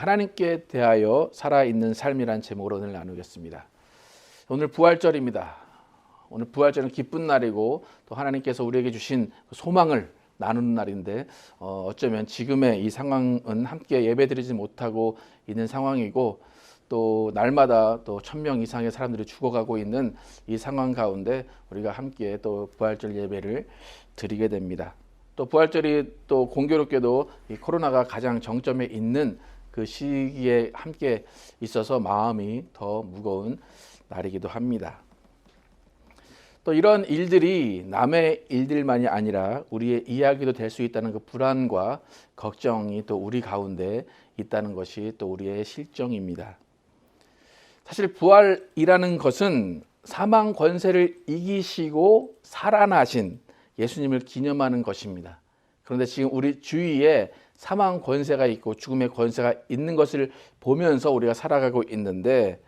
하나님께 대하여 살아있는 삶이란 제목으로 오늘 나누겠습니다. 오늘 부활절입니다. 오늘 부활절은 기쁜 날이고 또 하나님께서 우리에게 주신 소망을 나누는 날인데 어쩌면 지금의 이 상황은 함께 예배드리지 못하고 있는 상황이고 또 날마다 또 1000명 이상의 사람들이 죽어가고 있는 이 상황 가운데 우리가 함께 또 부활절 예배를 드리게 됩니다. 또 부활절이 또 공교롭게도 이 코로나가 가장 정점에 있는 그 시기에 함께 있어서 마음이 더 무거운 날이기도 합니다. 또 이런 일들이 남의 일들만이 아니라 우리의 이야기도 될 수 있다는 그 불안과 걱정이 또 우리 가운데 있다는 것이 또 우리의 실정입니다. 사실 부활이라는 것은 사망 권세를 이기시고 살아나신 예수님을 기념하는 것입니다. 그런데 지금 우리 주위에 사망 권세가 있고 죽음의 권세가 있는 것을 보면서 우리가 살아가고 있는데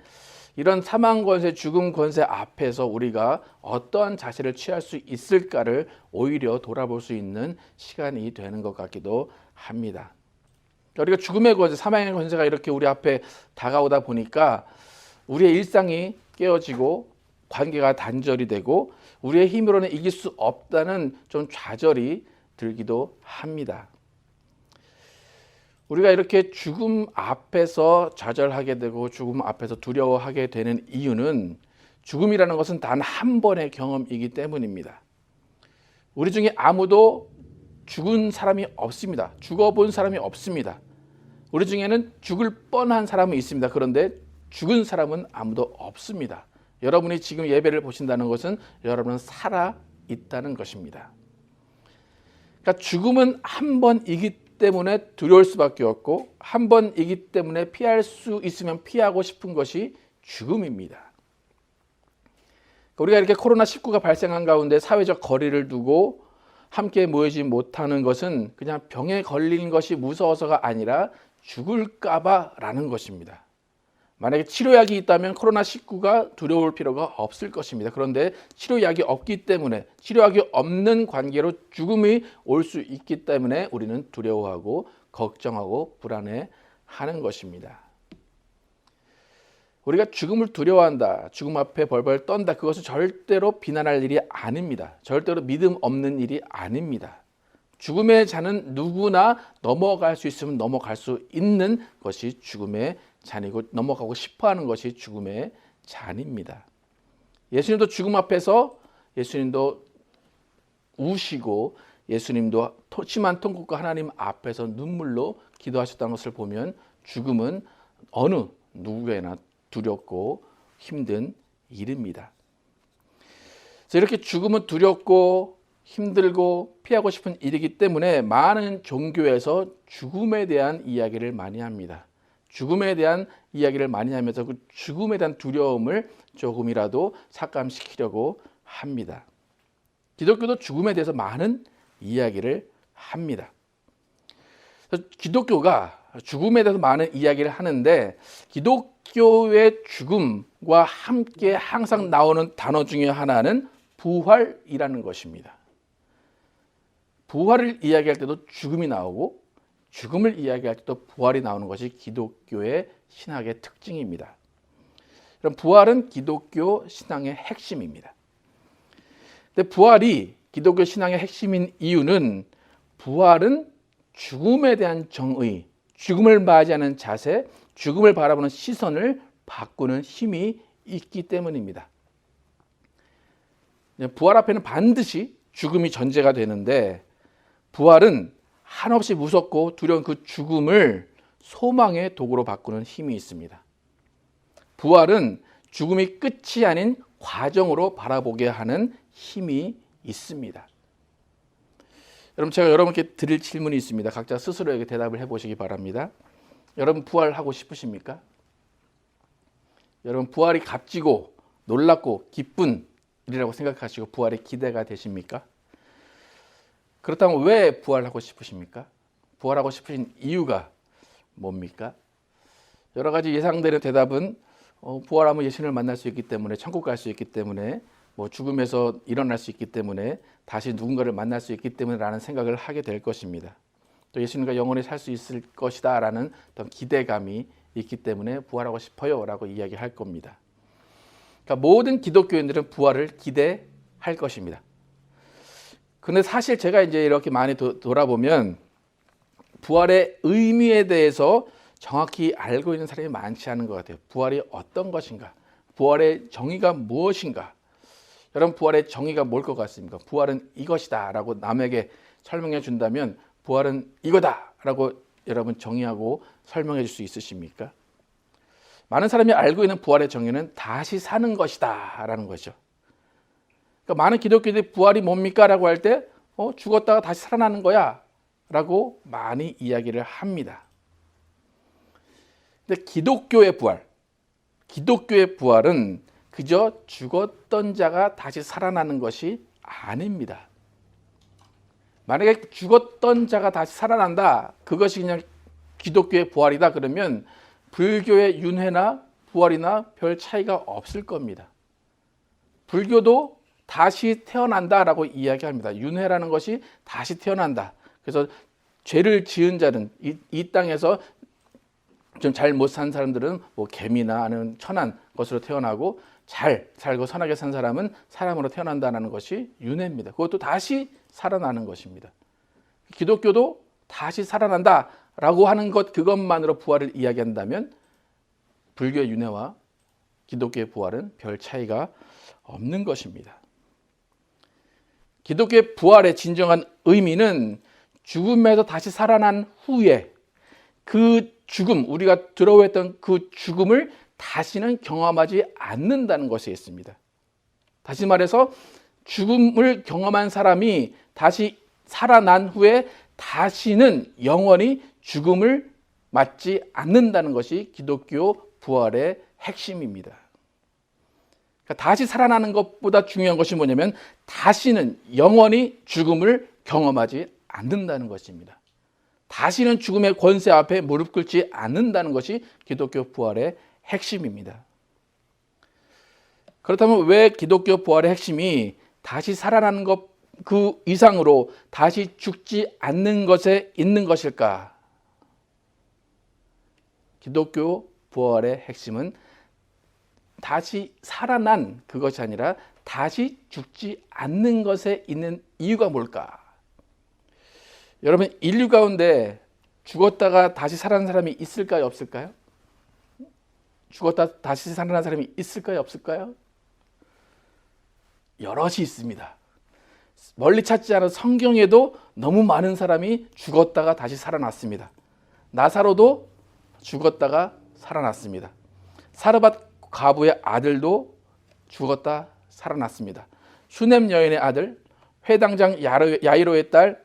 이런 사망 권세, 죽음 권세 앞에서 우리가 어떠한 자세를 취할 수 있을까를 오히려 돌아볼 수 있는 시간이 되는 것 같기도 합니다. 우리가 죽음의 권세, 사망의 권세가 이렇게 우리 앞에 다가오다 보니까 우리의 일상이 깨어지고 관계가 단절이 되고 우리의 힘으로는 이길 수 없다는 좀 좌절이 들기도 합니다. 우리가 이렇게 죽음 앞에서 좌절하게 되고 죽음 앞에서 두려워하게 되는 이유는 죽음이라는 것은 단 한 번의 경험이기 때문입니다. 우리 중에 아무도 죽은 사람이 없습니다. 죽어본 사람이 없습니다. 우리 중에는 죽을 뻔한 사람은 있습니다. 그런데 죽은 사람은 아무도 없습니다. 여러분이 지금 예배를 보신다는 것은 여러분은 살아 있다는 것입니다. 그러니까 죽음은 한 번이기 때문에 두려울 수밖에 없고 한 번이기 때문에 피할 수 있으면 피하고 싶은 것이 죽음입니다. 우리가 이렇게 코로나19가 발생한 가운데 사회적 거리를 두고 함께 모이지 못하는 것은 그냥 병에 걸린 것이 무서워서가 아니라 죽을까 봐라는 것입니다. 만약에 치료약이 있다면 코로나19가 두려울 필요가 없을 것입니다. 그런데 치료약이 없기 때문에 치료약이 없는 관계로 죽음이 올 수 있기 때문에 우리는 두려워하고 걱정하고 불안해하는 것입니다. 우리가 죽음을 두려워한다, 죽음 앞에 벌벌 떤다, 그것은 절대로 비난할 일이 아닙니다. 절대로 믿음 없는 일이 아닙니다. 죽음의 잔은 누구나 넘어갈 수 있으면 넘어갈 수 있는 것이 죽음의 잔이고 넘어가고 싶어하는 것이 죽음의 잔입니다. 예수님도 죽음 앞에서 예수님도 우시고 예수님도 심한 통곡과 하나님 앞에서 눈물로 기도하셨다는 것을 보면 죽음은 어느 누구에나 두렵고 힘든 일입니다. 그래서 이렇게 죽음은 두렵고 힘들고 피하고 싶은 일이기 때문에 많은 종교에서 죽음에 대한 이야기를 많이 합니다. 죽음에 대한 이야기를 많이 하면서 그 죽음에 대한 두려움을 조금이라도 삭감시키려고 합니다. 기독교도 죽음에 대해서 많은 이야기를 합니다. 그래서 기독교가 죽음에 대해서 많은 이야기를 하는데 기독교의 죽음과 함께 항상 나오는 단어 중에 하나는 부활이라는 것입니다. 부활을 이야기할 때도 죽음이 나오고 죽음을 이야기할 때도 부활이 나오는 것이 기독교의 신학의 특징입니다. 그럼 부활은 기독교 신앙의 핵심입니다. 근데 부활이 기독교 신앙의 핵심인 이유는 부활은 죽음에 대한 정의, 죽음을 맞이하는 자세, 죽음을 바라보는 시선을 바꾸는 힘이 있기 때문입니다. 부활 앞에는 반드시 죽음이 전제가 되는데 부활은 한없이 무섭고 두려운 그 죽음을 소망의 도구로 바꾸는 힘이 있습니다. 부활은 죽음이 끝이 아닌 과정으로 바라보게 하는 힘이 있습니다. 여러분, 제가 여러분께 드릴 질문이 있습니다. 각자 스스로에게 대답을 해보시기 바랍니다. 여러분, 부활하고 싶으십니까? 여러분, 부활이 값지고 놀랍고 기쁜 일이라고 생각하시고 부활에 기대가 되십니까? 그렇다면 왜 부활하고 싶으십니까? 부활하고 싶으신 이유가 뭡니까? 여러 가지 예상되는 대답은 부활하면 예수님을 만날 수 있기 때문에, 천국 갈 수 있기 때문에, 죽음에서 일어날 수 있기 때문에, 다시 누군가를 만날 수 있기 때문에 라는 생각을 하게 될 것입니다. 또 예수님과 영원히 살 수 있을 것이다 라는 어떤 기대감이 있기 때문에 부활하고 싶어요 라고 이야기할 겁니다. 그러니까 모든 기독교인들은 부활을 기대할 것입니다. 근데 사실 제가 이제 이렇게 많이 돌아보면 부활의 의미에 대해서 정확히 알고 있는 사람이 많지 않은 것 같아요. 부활이 어떤 것인가? 부활의 정의가 무엇인가? 여러분, 부활의 정의가 뭘 것 같습니까? 부활은 이것이다 라고 남에게 설명해 준다면 부활은 이거다 라고 여러분 정의하고 설명해 줄 수 있으십니까? 많은 사람이 알고 있는 부활의 정의는 다시 사는 것이다 라는 거죠. 그러니까 많은 기독교인들이 부활이 뭡니까? 라고 할 때 죽었다가 다시 살아나는 거야 라고 많이 이야기를 합니다. 근데 기독교의 부활은 그저 죽었던 자가 다시 살아나는 것이 아닙니다. 만약에 죽었던 자가 다시 살아난다, 그것이 그냥 기독교의 부활이다 그러면 불교의 윤회나 부활이나 별 차이가 없을 겁니다. 불교도 다시 태어난다라고 이야기합니다. 윤회라는 것이 다시 태어난다. 그래서 죄를 지은 자는 이 땅에서 좀 잘 못 산 사람들은 뭐 개미나 아니면 천한 것으로 태어나고 잘 살고 선하게 산 사람은 사람으로 태어난다는 것이 윤회입니다. 그것도 다시 살아나는 것입니다. 기독교도 다시 살아난다라고 하는 것 그것만으로 부활을 이야기한다면 불교의 윤회와 기독교의 부활은 별 차이가 없는 것입니다. 기독교의 부활의 진정한 의미는 죽음에서 다시 살아난 후에 그 죽음, 우리가 두려워했던 그 죽음을 다시는 경험하지 않는다는 것이 있습니다. 다시 말해서 죽음을 경험한 사람이 다시 살아난 후에 다시는 영원히 죽음을 맞지 않는다는 것이 기독교 부활의 핵심입니다. 그러니까 다시 살아나는 것보다 중요한 것이 뭐냐면 다시는 영원히 죽음을 경험하지 않는다는 것입니다. 다시는 죽음의 권세 앞에 무릎 꿇지 않는다는 것이 기독교 부활의 핵심입니다. 그렇다면 왜 기독교 부활의 핵심이 다시 살아나는 것 그 이상으로 다시 죽지 않는 것에 있는 것일까? 기독교 부활의 핵심은 다시 살아난 그것이 아니라 다시 죽지 않는 것에 있는 이유가 뭘까? 여러분, 인류 가운데 죽었다가 다시 살아난 사람이 있을까요? 없을까요? 죽었다 다시 살아난 사람이 있을까요? 없을까요? 여럿이 있습니다. 멀리 찾지 않은 성경에도 너무 많은 사람이 죽었다가 다시 살아났습니다. 나사로도 죽었다가 살아났습니다. 사르밧 과부의 아들도 죽었다 살아났습니다. 슈넴 여인의 아들, 회당장 야이로의 딸,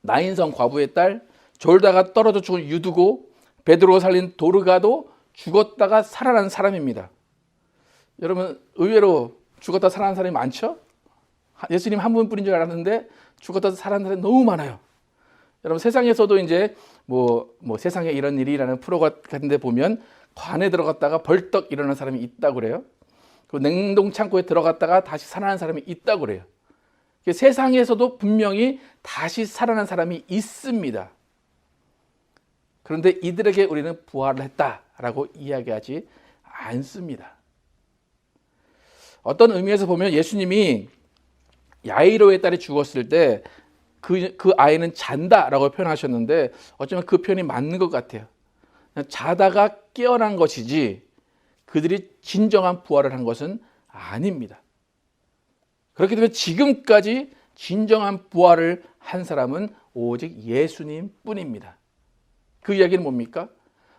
나인성 과부의 딸, 졸다가 떨어져 죽은 유두고, 베드로 살린 도르가도 죽었다가 살아난 사람입니다. 여러분, 의외로 죽었다 살아난 사람이 많죠? 예수님 한 분뿐인 줄 알았는데 죽었다 살아난 사람이 너무 많아요. 여러분, 세상에서도 이제 뭐 세상에 이런 일이라는 프로가 같은데 보면 관에 들어갔다가 벌떡 일어나는 사람이 있다고 그래요. 그 냉동창고에 들어갔다가 다시 살아난 사람이 있다고 그래요. 세상에서도 분명히 다시 살아난 사람이 있습니다. 그런데 이들에게 우리는 부활을 했다라고 이야기하지 않습니다. 어떤 의미에서 보면 예수님이 야이로의 딸이 죽었을 때 그 아이는 잔다라고 표현하셨는데 어쩌면 그 표현이 맞는 것 같아요. 자다가 깨어난 것이지 그들이 진정한 부활을 한 것은 아닙니다. 그렇기 때문에 지금까지 진정한 부활을 한 사람은 오직 예수님 뿐입니다. 그 이야기는 뭡니까?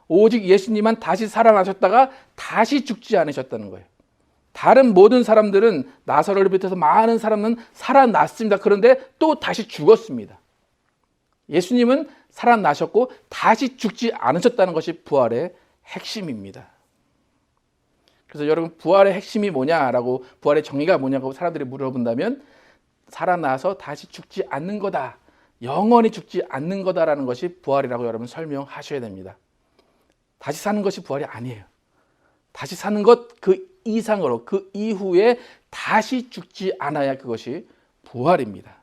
오직 예수님만 다시 살아나셨다가 다시 죽지 않으셨다는 거예요. 다른 모든 사람들은 나사로를 비롯해서 많은 사람은 살아났습니다. 그런데 또 다시 죽었습니다. 예수님은 살아나셨고 다시 죽지 않으셨다는 것이 부활의 핵심입니다. 그래서 여러분, 부활의 핵심이 뭐냐라고, 부활의 정의가 뭐냐고 사람들이 물어본다면 살아나서 다시 죽지 않는 거다, 영원히 죽지 않는 거다라는 것이 부활이라고 여러분 설명하셔야 됩니다. 다시 사는 것이 부활이 아니에요. 다시 사는 것 그 이상으로, 그 이후에 다시 죽지 않아야 그것이 부활입니다.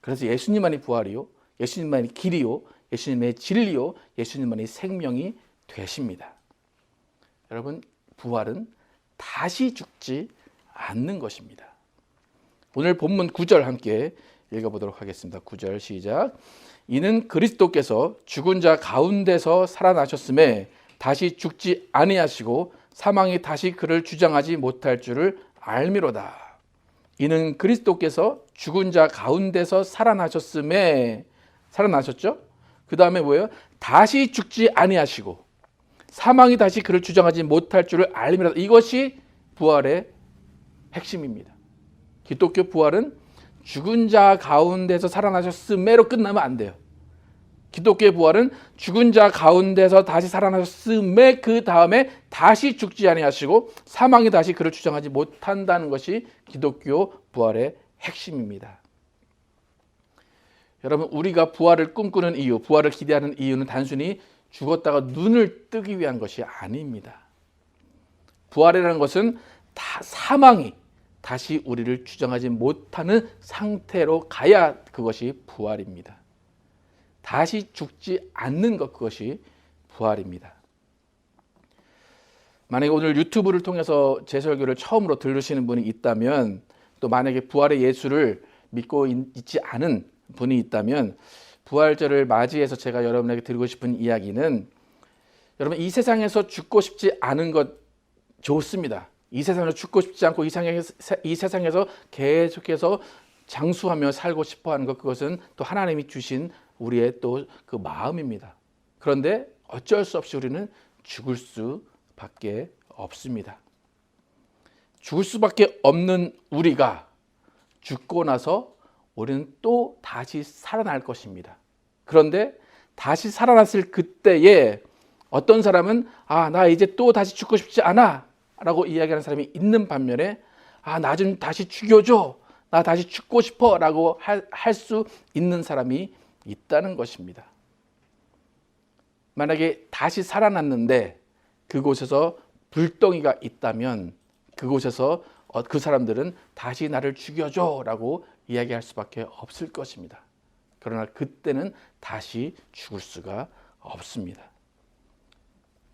그래서 예수님만이 부활이요, 예수님만이 길이요, 예수님의 진리요, 예수님만이 생명이 되십니다. 여러분, 부활은 다시 죽지 않는 것입니다. 오늘 본문 9절 함께 읽어보도록 하겠습니다. 9절 시작. 이는 그리스도께서 죽은 자 가운데서 살아나셨음에 다시 죽지 아니하시고 사망이 다시 그를 주장하지 못할 줄을 알미로다. 이는 그리스도께서 죽은 자 가운데서 살아나셨음에, 살아나셨죠? 그 다음에 뭐예요? 다시 죽지 아니하시고 사망이 다시 그를 주장하지 못할 줄을 알미로다. 이것이 부활의 핵심입니다. 기독교 부활은 죽은 자 가운데서 살아나셨음에로 끝나면 안 돼요. 기독교의 부활은 죽은 자 가운데서 다시 살아나셨음에 그 다음에 다시 죽지 아니하시고 사망이 다시 그를 주장하지 못한다는 것이 기독교 부활의 핵심입니다. 여러분, 우리가 부활을 꿈꾸는 이유, 부활을 기대하는 이유는 단순히 죽었다가 눈을 뜨기 위한 것이 아닙니다. 부활이라는 것은 다 사망이 다시 우리를 주장하지 못하는 상태로 가야 그것이 부활입니다. 다시 죽지 않는 것, 그것이 부활입니다. 만약에 오늘 유튜브를 통해서 제 설교를 처음으로 들으시는 분이 있다면, 또 만약에 부활의 예수를 믿고 있지 않은 분이 있다면, 부활절을 맞이해서 제가 여러분에게 드리고 싶은 이야기는, 여러분, 이 세상에서 죽고 싶지 않은 것 좋습니다. 이 세상에서 죽고 싶지 않고 이 세상에서 계속해서 장수하며 살고 싶어하는 것, 그것은 또 하나님이 주신 우리의 또 그 마음입니다. 그런데 어쩔 수 없이 우리는 죽을 수밖에 없습니다. 죽을 수밖에 없는 우리가 죽고 나서 우리는 또 다시 살아날 것입니다. 그런데 다시 살아났을 그때에 어떤 사람은 나 이제 또 다시 죽고 싶지 않아 라고 이야기하는 사람이 있는 반면에 나 좀 다시 죽여줘, 나 다시 죽고 싶어 라고 할 수 있는 사람이 있다는 것입니다. 만약에 다시 살아났는데 그곳에서 불덩이가 있다면 그곳에서 그 사람들은 다시 나를 죽여줘 라고 이야기할 수밖에 없을 것입니다. 그러나 그때는 다시 죽을 수가 없습니다.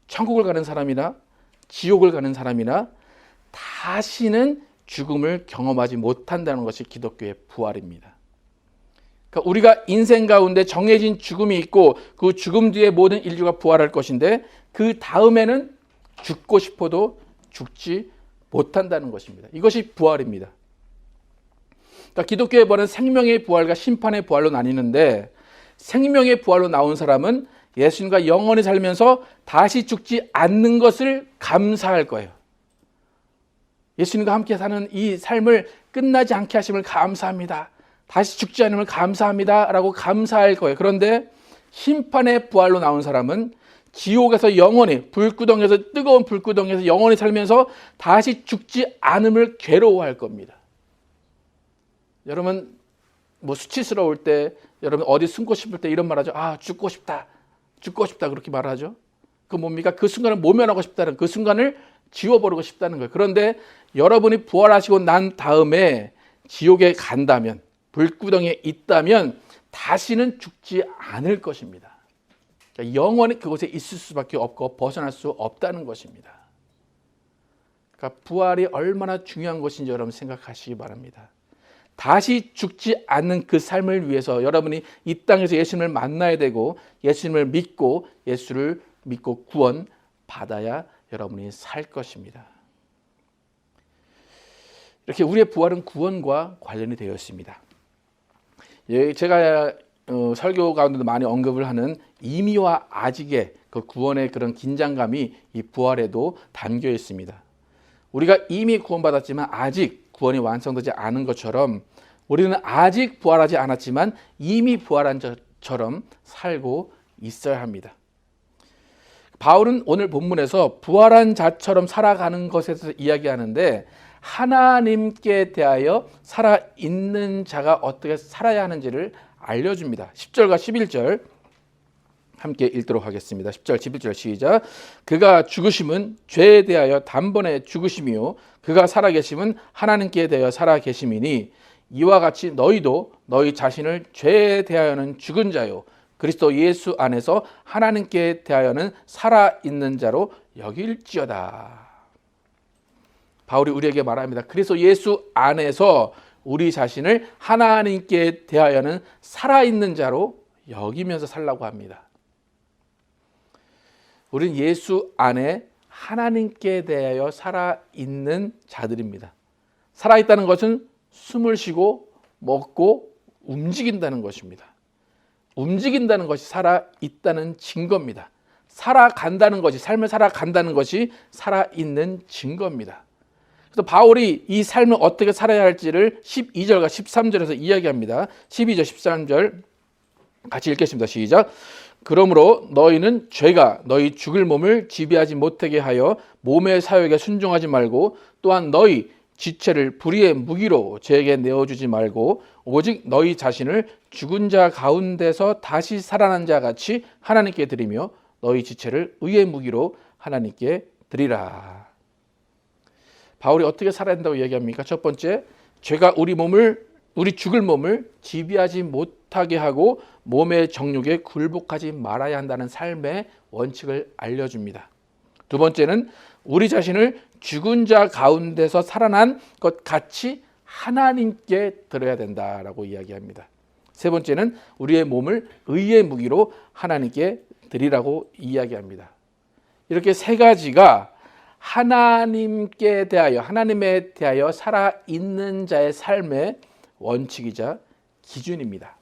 천국을 가는 사람이나 지옥을 가는 사람이나 다시는 죽음을 경험하지 못한다는 것이 기독교의 부활입니다. 그러니까 우리가 인생 가운데 정해진 죽음이 있고 그 죽음 뒤에 모든 인류가 부활할 것인데 그 다음에는 죽고 싶어도 죽지 못한다는 것입니다. 이것이 부활입니다. 그러니까 기독교의 부활은 생명의 부활과 심판의 부활로 나뉘는데, 생명의 부활로 나온 사람은 예수님과 영원히 살면서 다시 죽지 않는 것을 감사할 거예요. 예수님과 함께 사는 이 삶을 끝나지 않게 하심을 감사합니다. 다시 죽지 않음을 감사합니다 라고 감사할 거예요. 그런데 심판의 부활로 나온 사람은 지옥에서 영원히, 불구덩이에서, 뜨거운 불구덩이에서 영원히 살면서 다시 죽지 않음을 괴로워할 겁니다. 여러분, 수치스러울 때, 여러분 어디 숨고 싶을 때 이런 말 하죠. 죽고 싶다 그렇게 말하죠. 그 뭡니까? 그 순간을 모면하고 싶다는, 그 순간을 지워버리고 싶다는 거예요. 그런데 여러분이 부활하시고 난 다음에 지옥에 간다면, 불구덩이에 있다면 다시는 죽지 않을 것입니다. 그러니까 영원히 그곳에 있을 수밖에 없고 벗어날 수 없다는 것입니다. 그러니까 부활이 얼마나 중요한 것인지 여러분 생각하시기 바랍니다. 다시 죽지 않는 그 삶을 위해서 여러분이 이 땅에서 예수님을 만나야 되고 예수님을 믿고 예수를 믿고 구원 받아야 여러분이 살 것입니다. 이렇게 우리의 부활은 구원과 관련이 되어 있습니다. 제가 설교 가운데도 많이 언급을 하는 이미와 아직의 그 구원의 그런 긴장감이 이 부활에도 담겨 있습니다. 우리가 이미 구원받았지만 아직 구원이 완성되지 않은 것처럼 우리는 아직 부활하지 않았지만 이미 부활한 자처럼 살고 있어야 합니다. 바울은 오늘 본문에서 부활한 자처럼 살아가는 것에 대해서 이야기하는데, 하나님께 대하여 살아있는 자가 어떻게 살아야 하는지를 알려줍니다. 10절과 11절 함께 읽도록 하겠습니다. 10절 11절 시작. 그가 죽으심은 죄에 대하여 단번에 죽으심이요 그가 살아계심은 하나님께 대하여 살아계심이니 이와 같이 너희도 너희 자신을 죄에 대하여는 죽은 자요 그리스도 예수 안에서 하나님께 대하여는 살아있는 자로 여길지어다. 바울이 우리에게 말합니다. 그리스도 예수 안에서 우리 자신을 하나님께 대하여는 살아있는 자로 여기면서 살라고 합니다. 우리는 예수 안에 하나님께 대하여 살아있는 자들입니다. 살아있다는 것은 숨을 쉬고 먹고 움직인다는 것입니다. 움직인다는 것이 살아있다는 증거입니다. 살아간다는 것이, 삶을 살아간다는 것이 살아있는 증거입니다. 그래서 바울이 이 삶을 어떻게 살아야 할지를 12절과 13절에서 이야기합니다. 12절, 13절 같이 읽겠습니다. 시작. 그러므로 너희는 죄가 너희 죽을 몸을 지배하지 못하게 하여 몸의 사욕에 순종하지 말고 또한 너희 지체를 불의의 무기로 죄에게 내어주지 말고 오직 너희 자신을 죽은 자 가운데서 다시 살아난 자 같이 하나님께 드리며 너희 지체를 의의 무기로 하나님께 드리라. 바울이 어떻게 살아야 된다고 얘기합니까? 첫 번째, 죄가 우리 죽을 몸을 지배하지 못하게 하고 몸의 정욕에 굴복하지 말아야 한다는 삶의 원칙을 알려줍니다. 두 번째는 우리 자신을 죽은 자 가운데서 살아난 것 같이 하나님께 드려야 된다라고 이야기합니다. 세 번째는 우리의 몸을 의의 무기로 하나님께 드리라고 이야기합니다. 이렇게 세 가지가 하나님께 대하여, 하나님에 대하여 살아있는 자의 삶의 원칙이자 기준입니다.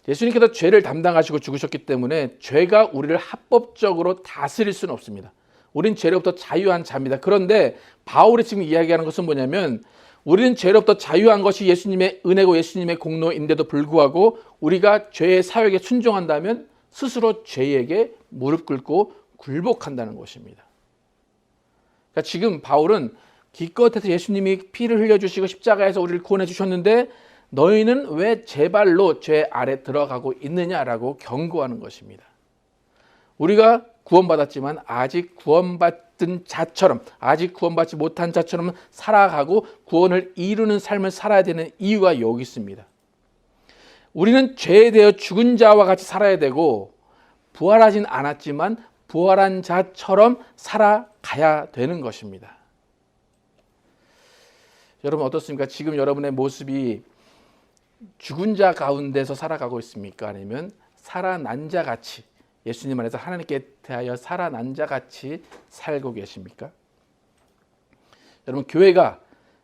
예수님께서 죄를 담당하시고 죽으셨기 때문에 죄가 우리를 합법적으로 다스릴 수는 없습니다. 우린 죄로부터 자유한 자입니다. 그런데 바울이 지금 이야기하는 것은 뭐냐면 우리는 죄로부터 자유한 것이 예수님의 은혜고 예수님의 공로인데도 불구하고 우리가 죄의 사역에 순종한다면 스스로 죄에게 무릎 꿇고 굴복한다는 것입니다. 그러니까 지금 바울은 기껏해서 예수님이 피를 흘려주시고 십자가에서 우리를 구원해 주셨는데 너희는 왜 제 발로 죄 아래 들어가고 있느냐라고 경고하는 것입니다. 우리가 구원받았지만 아직 구원받은 자처럼, 아직 구원받지 못한 자처럼 살아가고 구원을 이루는 삶을 살아야 되는 이유가 여기 있습니다. 우리는 죄에 대해 죽은 자와 같이 살아야 되고 부활하진 않았지만 부활한 자처럼 살아가야 되는 것입니다. 여러분 어떻습니까? 지금 여러분의 모습이 죽은 자 가운데서 살아가고 있습니까? 아니면 살아난 자 같이, 예수님 안에서 하나님께 대하여 살아난 자 같이 살고 계십니까? 여러분 교회가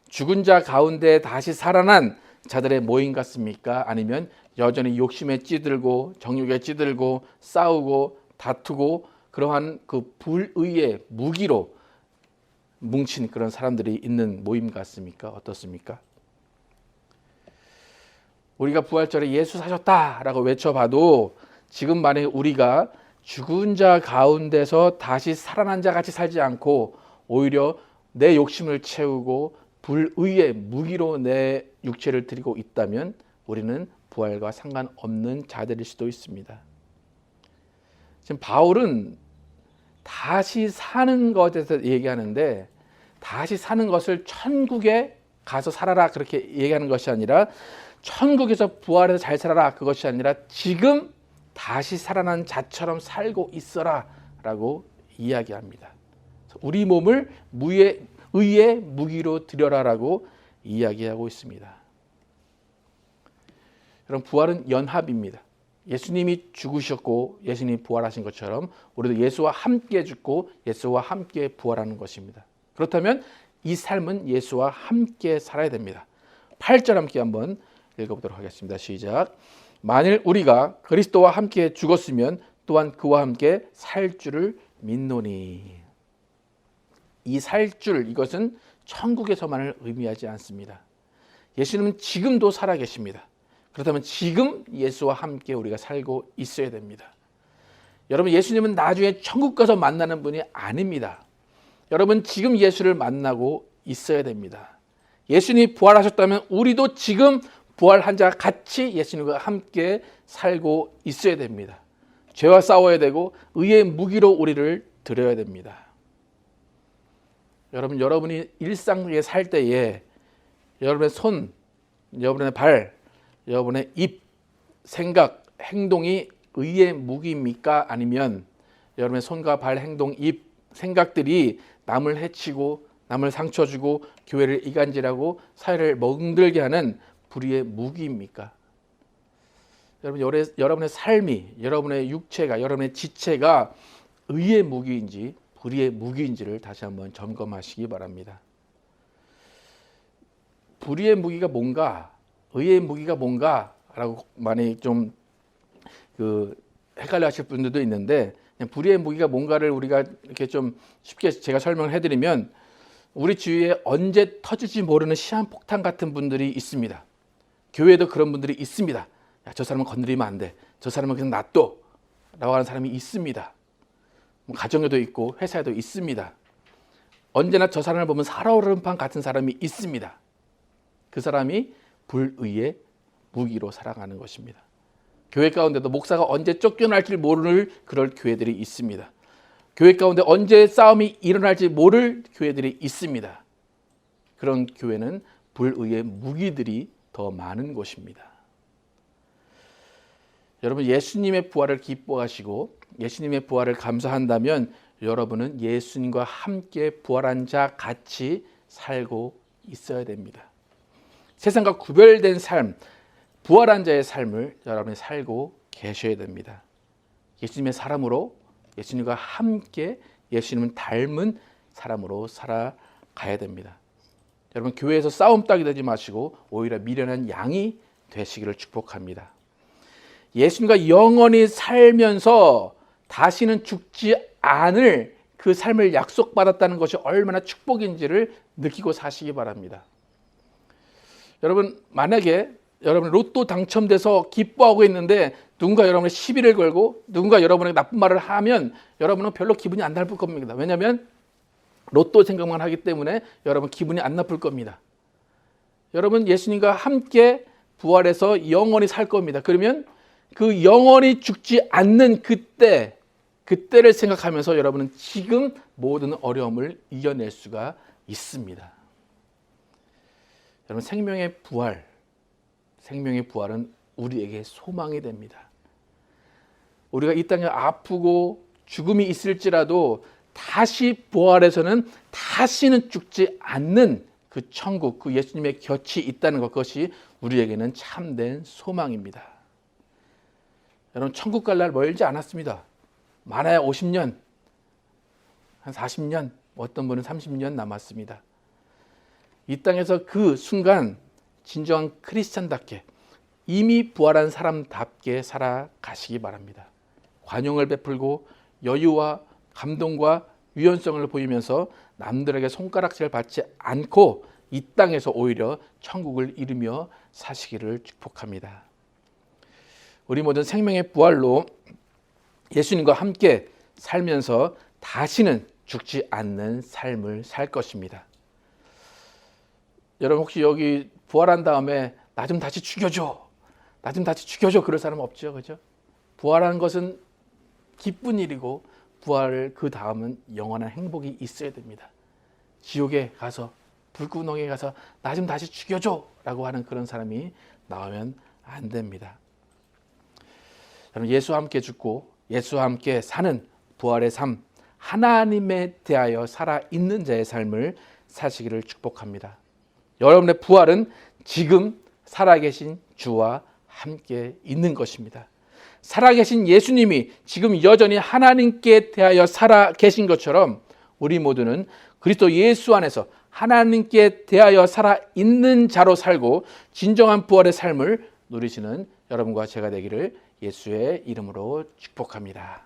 죽은 자 가운데 다시 살아난 자들의 모임 같습니까? 아니면 여전히 욕심에 찌들고 정욕에 찌들고 싸우고 다투고 그러한 그 불의의 무기로 뭉친 그런 사람들이 있는 모임 같습니까? 어떻습니까? 우리가 부활절에 예수 사셨다라고 외쳐봐도 지금 만약에 우리가 죽은 자 가운데서 다시 살아난 자 같이 살지 않고 오히려 내 욕심을 채우고 불의의 무기로 내 육체를 드리고 있다면 우리는 부활과 상관없는 자들일 수도 있습니다. 지금 바울은 다시 사는 것에 대해서 얘기하는데 다시 사는 것을 천국에 가서 살아라 그렇게 얘기하는 것이 아니라 천국에서 부활해서 잘 살아라 그것이 아니라 지금 다시 살아난 자처럼 살고 있어라 라고 이야기합니다. 우리 몸을 의의 무기로 드려라라고 이야기하고 있습니다. 여러분 부활은 연합입니다. 예수님이 죽으셨고 예수님이 부활하신 것처럼 우리도 예수와 함께 죽고 예수와 함께 부활하는 것입니다. 그렇다면 이 삶은 예수와 함께 살아야 됩니다. 8절 함께 한번 읽어보도록 하겠습니다. 시작. 만일 우리가 그리스도와 함께 죽었으면 또한 그와 함께 살 줄을 믿노니. 이 살 줄, 이것은 천국에서만을 의미하지 않습니다. 예수님은 지금도 살아계십니다. 그렇다면 지금 예수와 함께 우리가 살고 있어야 됩니다. 여러분 예수님은 나중에 천국 가서 만나는 분이 아닙니다. 여러분 지금 예수를 만나고 있어야 됩니다. 예수님이 부활하셨다면 우리도 지금 부활한 자 같이 예수님과 함께 살고 있어야 됩니다. 죄와 싸워야 되고 의의 무기로 우리를 드려야 됩니다. 여러분이 일상에 살 때에 여러분의 손, 여러분의 발, 여러분의 입, 생각, 행동이 의의 무기입니까? 아니면 여러분의 손과 발, 행동, 입, 생각들이 남을 해치고 남을 상처 주고 교회를 이간질하고 사회를 멍들게 하는 불의의 무기입니까? 여러분의 삶이, 여러분의 육체가, 여러분의 지체가 의의 무기인지 불의의 무기인지를 다시 한번 점검하시기 바랍니다. 불의의 무기가 뭔가, 의의 무기가 뭔가라고 많이 좀 헷갈려 하실 분들도 있는데, 그냥 불의의 무기가 뭔가를 우리가 이렇게 좀 쉽게 제가 설명을 해드리면, 우리 주위에 언제 터질지 모르는 시한폭탄 같은 분들이 있습니다. 교회에도 그런 분들이 있습니다. 야, 저 사람은 건드리면 안 돼. 저 사람은 그냥 놔둬. 라고 하는 사람이 있습니다. 가정에도 있고 회사에도 있습니다. 언제나 저 사람을 보면 살얼음판 같은 사람이 있습니다. 그 사람이 불의의 무기로 살아가는 것입니다. 교회 가운데도 목사가 언제 쫓겨날지 모를 그럴 교회들이 있습니다. 교회 가운데 언제 싸움이 일어날지 모를 교회들이 있습니다. 그런 교회는 불의의 무기들이 더 많은 곳입니다. 여러분, 예수님의 부활을 기뻐하시고 예수님의 부활을 감사한다면 여러분은 예수님과 함께 부활한 자 같이 살고 있어야 됩니다. 세상과 구별된 삶, 부활한 자의 삶을 여러분이 살고 계셔야 됩니다. 예수님의 사람으로, 예수님과 함께 예수님을 닮은 사람으로 살아가야 됩니다. 여러분, 교회에서 싸움 따기 되지 마시고 오히려 미련한 양이 되시기를 축복합니다. 예수님과 영원히 살면서 다시는 죽지 않을 그 삶을 약속받았다는 것이 얼마나 축복인지를 느끼고 사시기 바랍니다. 여러분, 만약에 여러분 로또 당첨돼서 기뻐하고 있는데 누군가 여러분의 시비를 걸고 누군가 여러분에게 나쁜 말을 하면 여러분은 별로 기분이 안 나쁠 겁니다. 왜냐하면 로또 생각만 하기 때문에 여러분 기분이 안 나쁠 겁니다. 여러분, 예수님과 함께 부활해서 영원히 살 겁니다. 그러면 그 영원히 죽지 않는 그때를 생각하면서 여러분은 지금 모든 어려움을 이겨낼 수가 있습니다. 여러분, 생명의 부활은 우리에게 소망이 됩니다. 우리가 이 땅에 아프고 죽음이 있을지라도 다시 부활해서는 다시는 죽지 않는 그 천국, 그 예수님의 곁이 있다는 것, 그것이 우리에게는 참된 소망입니다. 여러분, 천국 갈 날 멀지 않았습니다. 많아야 50년, 한 40년, 어떤 분은 30년 남았습니다. 이 땅에서 그 순간 진정한 크리스찬답게 이미 부활한 사람답게 살아가시기 바랍니다. 관용을 베풀고 여유와 감동과 유연성을 보이면서 남들에게 손가락질 받지 않고 이 땅에서 오히려 천국을 이루며 사시기를 축복합니다. 우리 모든 생명의 부활로 예수님과 함께 살면서 다시는 죽지 않는 삶을 살 것입니다. 여러분, 혹시 여기 부활한 다음에 나 좀 다시 죽여줘, 나 좀 다시 죽여줘 그럴 사람 없죠, 그죠? 부활하는 것은 기쁜 일이고 부활 그 다음은 영원한 행복이 있어야 됩니다. 지옥에 가서 불구덩이에 가서 나 좀 다시 죽여줘 라고 하는 그런 사람이 나오면 안 됩니다. 여러분, 예수와 함께 죽고 예수와 함께 사는 부활의 삶, 하나님에 대하여 살아있는 자의 삶을 사시기를 축복합니다. 여러분의 부활은 지금 살아계신 주와 함께 있는 것입니다. 살아계신 예수님이 지금 여전히 하나님께 대하여 살아계신 것처럼 우리 모두는 그리스도 예수 안에서 하나님께 대하여 살아있는 자로 살고 진정한 부활의 삶을 누리시는 여러분과 제가 되기를 예수의 이름으로 축복합니다.